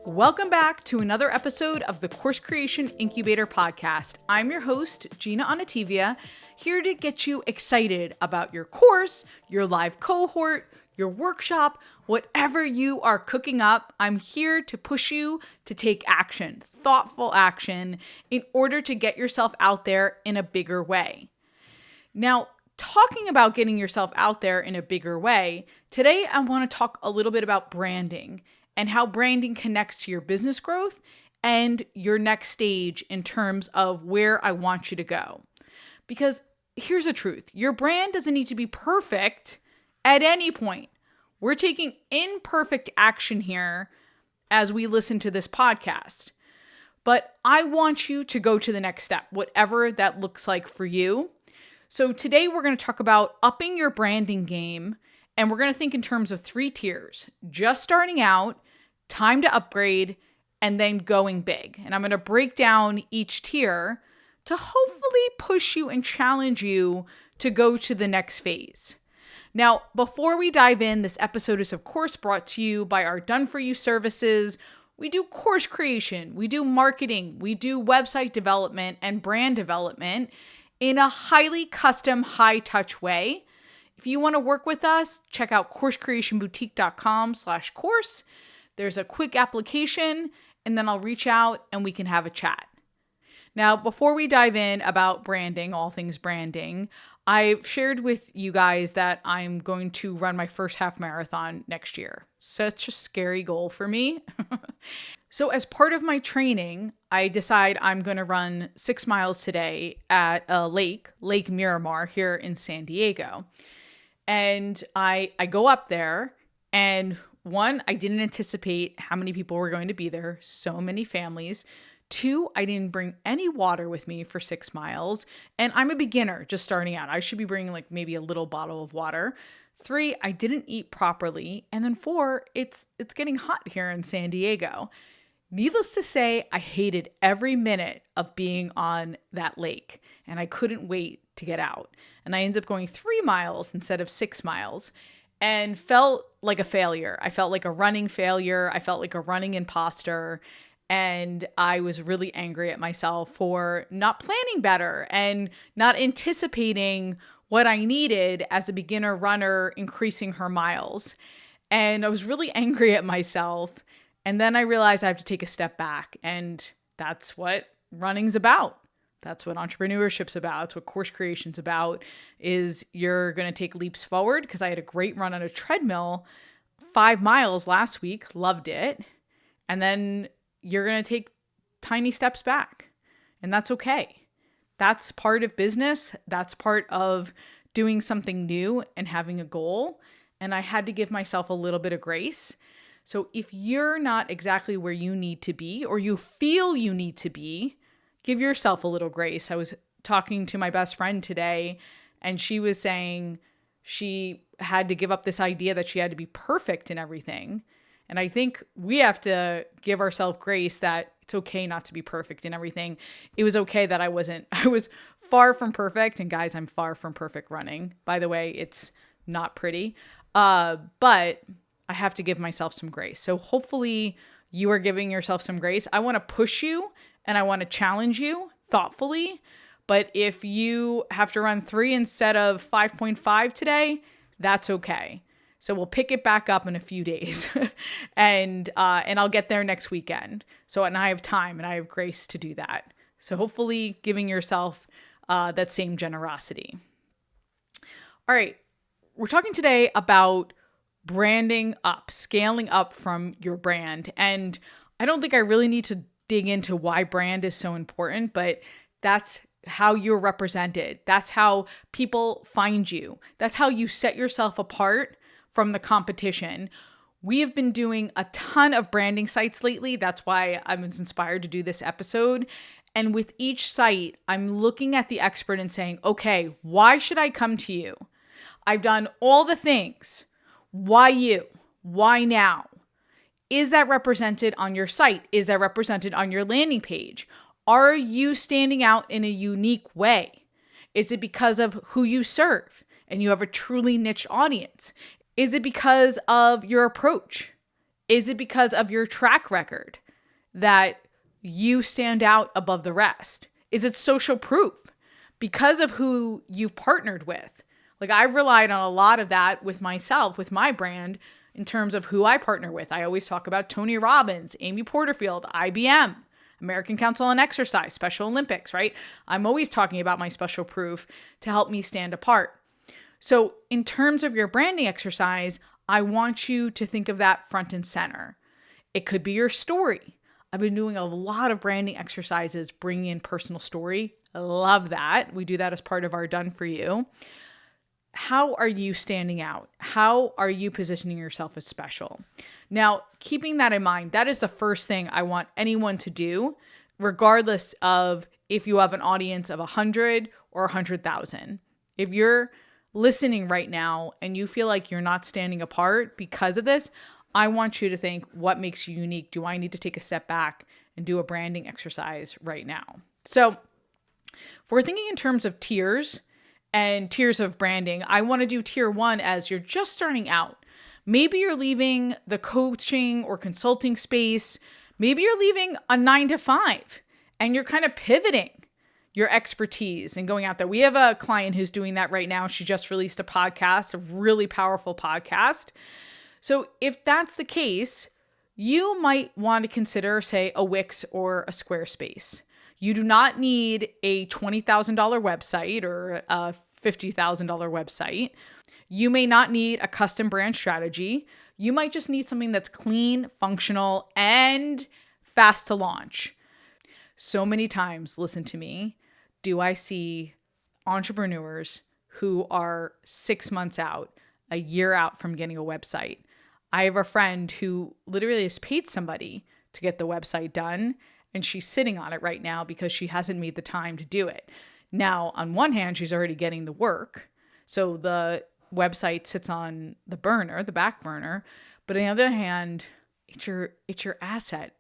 Welcome back to another episode of the Course Creation Incubator podcast. I'm your host, Gina Onativia, here to get you excited about your course, your live cohort, your workshop, whatever you are cooking up. I'm here to push you to take action, thoughtful action, in order to get yourself out there in a bigger way. Now, talking about getting yourself out there in a bigger way, today I want to talk a little bit about branding and how branding connects to your business growth and your next stage in terms of where I want you to go. Because here's the truth, your brand doesn't need to be perfect at any point. We're taking imperfect action here as we listen to this podcast. But I want you to go to the next step, whatever that looks like for you. So today we're going to talk about upping your branding game, and we're going to think in terms of 3 tiers: just starting out, time to upgrade, and then going big. And I'm going to break down each tier to hopefully push you and challenge you to go to the next phase. Now, before we dive in, this episode is of course brought to you by our Done For You services. We do course creation, we do marketing, we do website development and brand development in a highly custom, high-touch way. If you want to work with us, check out coursecreationboutique.com/course. There's a quick application, and then I'll reach out and we can have a chat. Now, before we dive in about branding, all things branding, I've shared with you guys that I'm going to run my first half marathon next year. Such a scary goal for me. So as part of my training, I decide I'm going to run 6 miles today at a Lake Miramar here in San Diego. And I go up there, and one, I didn't anticipate how many people were going to be there. So many families. 2, I didn't bring any water with me for 6 miles. And I'm a beginner just starting out. I should be bringing like maybe a little bottle of water. 3, I didn't eat properly. And then 4, it's getting hot here in San Diego. Needless to say, I hated every minute of being on that lake, and I couldn't wait to get out. And I ended up going 3 miles instead of 6 miles and felt like a failure. I felt like a running failure. I felt like a running imposter. And I was really angry at myself for not planning better and not anticipating what I needed as a beginner runner increasing her miles. And I was really angry at myself. And then I realized I have to take a step back, and that's what running's about. That's what entrepreneurship's about. That's what course creation's about, is you're going to take leaps forward, because I had a great run on a treadmill, 5 miles last week, loved it. And then you're going to take tiny steps back, and that's okay. That's part of business. That's part of doing something new and having a goal. And I had to give myself a little bit of grace. So if you're not exactly where you need to be, or you feel you need to be, give yourself a little grace. I was talking to my best friend today, and she was saying she had to give up this idea that she had to be perfect in everything. And I think we have to give ourselves grace that it's okay not to be perfect in everything. It was okay that I was far from perfect. And guys, I'm far from perfect running. By the way, it's not pretty. But I have to give myself some grace. So hopefully you are giving yourself some grace. I want to push you and I want to challenge you thoughtfully. But if you have to run 3 instead of 5.5 today, that's okay. So we'll pick it back up in a few days and I'll get there next weekend. And I have time and I have grace to do that. So hopefully giving yourself that same generosity. All right. We're talking today about branding up, scaling up from your brand. And I don't think I really need to dig into why brand is so important, but that's how you're represented. That's how people find you. That's how you set yourself apart from the competition. We have been doing a ton of branding sites lately. That's why I was inspired to do this episode. And with each site, I'm looking at the expert and saying, okay, why should I come to you? I've done all the things. Why you? Why now? Is that represented on your site? Is that represented on your landing page? Are you standing out in a unique way? Is it because of who you serve and you have a truly niche audience? Is it because of your approach? Is it because of your track record that you stand out above the rest? Is it social proof because of who you've partnered with? Like, I've relied on a lot of that with myself, with my brand, in terms of who I partner with. I always talk about Tony Robbins, Amy Porterfield, IBM, American Council on Exercise, Special Olympics, right? I'm always talking about my special proof to help me stand apart. So in terms of your branding exercise, I want you to think of that front and center. It could be your story. I've been doing a lot of branding exercises, bringing in personal story. I love that. We do that as part of our Done For You. How are you standing out? How are you positioning yourself as special? Now, keeping that in mind, that is the first thing I want anyone to do, regardless of if you have an audience of 100 or 100,000. If you're listening right now and you feel like you're not standing apart because of this, I want you to think, what makes you unique? Do I need to take a step back and do a branding exercise right now? So if we're thinking in terms of tiers and tiers of branding, I want to do tier 1 as you're just starting out. Maybe you're leaving the coaching or consulting space. Maybe you're leaving a 9-to-5 and you're kind of pivoting your expertise and going out there. We have a client who's doing that right now. She just released a podcast, a really powerful podcast. So if that's the case, you might want to consider, say, a Wix or a Squarespace. You do not need a $20,000 website or a $50,000 website. You may not need a custom brand strategy. You might just need something that's clean, functional, and fast to launch. So many times, listen to me, do I see entrepreneurs who are 6 months out, a year out from getting a website. I have a friend who literally has paid somebody to get the website done, and she's sitting on it right now because she hasn't made the time to do it. Now, on one hand, she's already getting the work. So the website sits on the back burner. But on the other hand, it's your asset,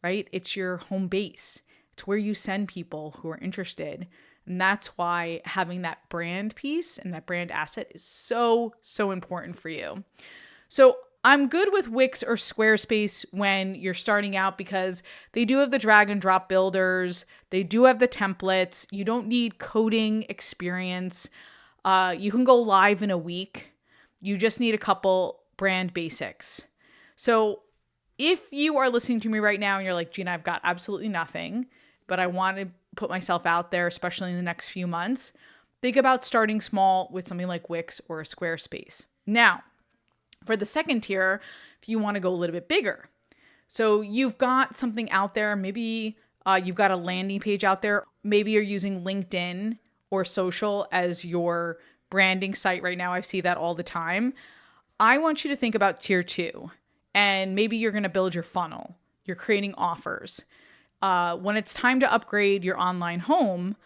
right? It's your home base. It's where you send people who are interested. And that's why having that brand piece and that brand asset is so, so important for you. So I'm good with Wix or Squarespace when you're starting out because they do have the drag and drop builders. They do have the templates. You don't need coding experience. You can go live in a week. You just need a couple brand basics. So if you are listening to me right now and you're like, Gina, I've got absolutely nothing, but I want to put myself out there, especially in the next few months, think about starting small with something like Wix or Squarespace. Now, for the second tier, if you want to go a little bit bigger. So you've got something out there, maybe you've got a landing page out there. Maybe you're using LinkedIn or social as your branding site right now. I see that all the time. I want you to think about tier 2, and maybe you're going to build your funnel. You're creating offers. When it's time to upgrade your online home,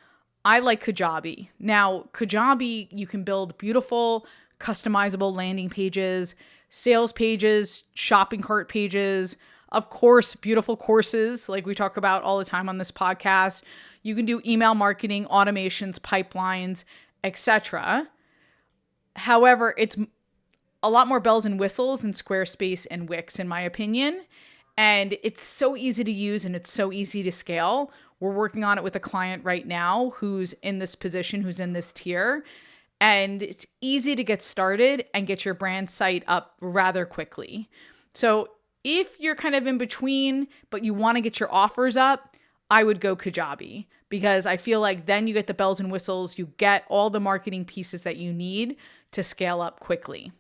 I like Kajabi. Now, Kajabi, you can build beautiful, customizable landing pages, sales pages, shopping cart pages, of course, beautiful courses like we talk about all the time on this podcast. You can do email marketing, automations, pipelines, etc. However, it's a lot more bells and whistles than Squarespace and Wix, in my opinion. And it's so easy to use and it's so easy to scale. We're working on it with a client right now who's in this position, who's in this tier. And it's easy to get started and get your brand site up rather quickly. So if you're kind of in between, but you want to get your offers up, I would go Kajabi because I feel like then you get the bells and whistles, you get all the marketing pieces that you need to scale up quickly.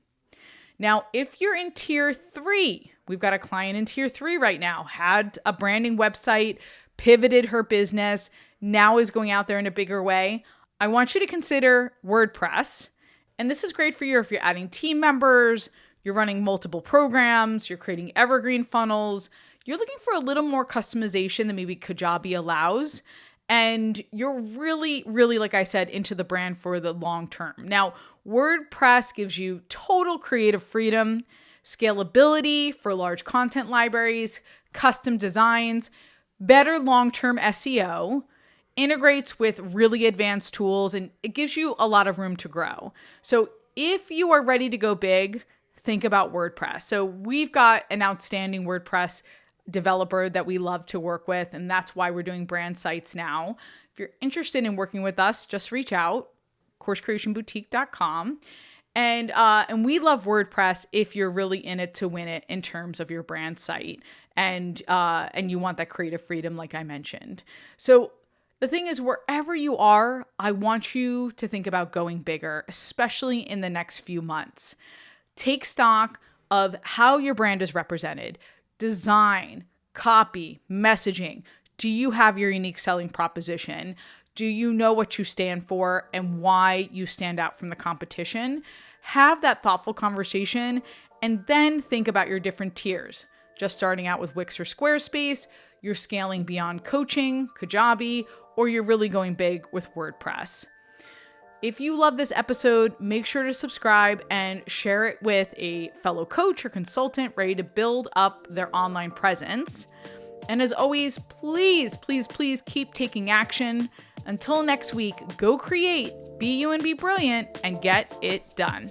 Now, if you're in tier 3, we've got a client in tier 3 right now, had a branding website, pivoted her business, now is going out there in a bigger way. I want you to consider WordPress. And this is great for you if you're adding team members, you're running multiple programs, you're creating evergreen funnels, you're looking for a little more customization than maybe Kajabi allows. And you're really, really, like I said, into the brand for the long term. Now, WordPress gives you total creative freedom, scalability for large content libraries, custom designs, better long-term SEO, integrates with really advanced tools, and it gives you a lot of room to grow. So if you are ready to go big, think about WordPress. So we've got an outstanding WordPress developer that we love to work with, and that's why we're doing brand sites now. If you're interested in working with us, just reach out, coursecreationboutique.com. And we love WordPress if you're really in it to win it in terms of your brand site and you want that creative freedom, like I mentioned. So the thing is, wherever you are, I want you to think about going bigger, especially in the next few months. Take stock of how your brand is represented, design, copy, messaging. Do you have your unique selling proposition? Do you know what you stand for and why you stand out from the competition? Have that thoughtful conversation and then think about your different tiers. Just starting out with Wix or Squarespace, you're scaling beyond coaching, Kajabi, or you're really going big with WordPress. If you love this episode, make sure to subscribe and share it with a fellow coach or consultant ready to build up their online presence. And as always, please, please, please keep taking action. Until next week, go create, be you and be brilliant, and get it done.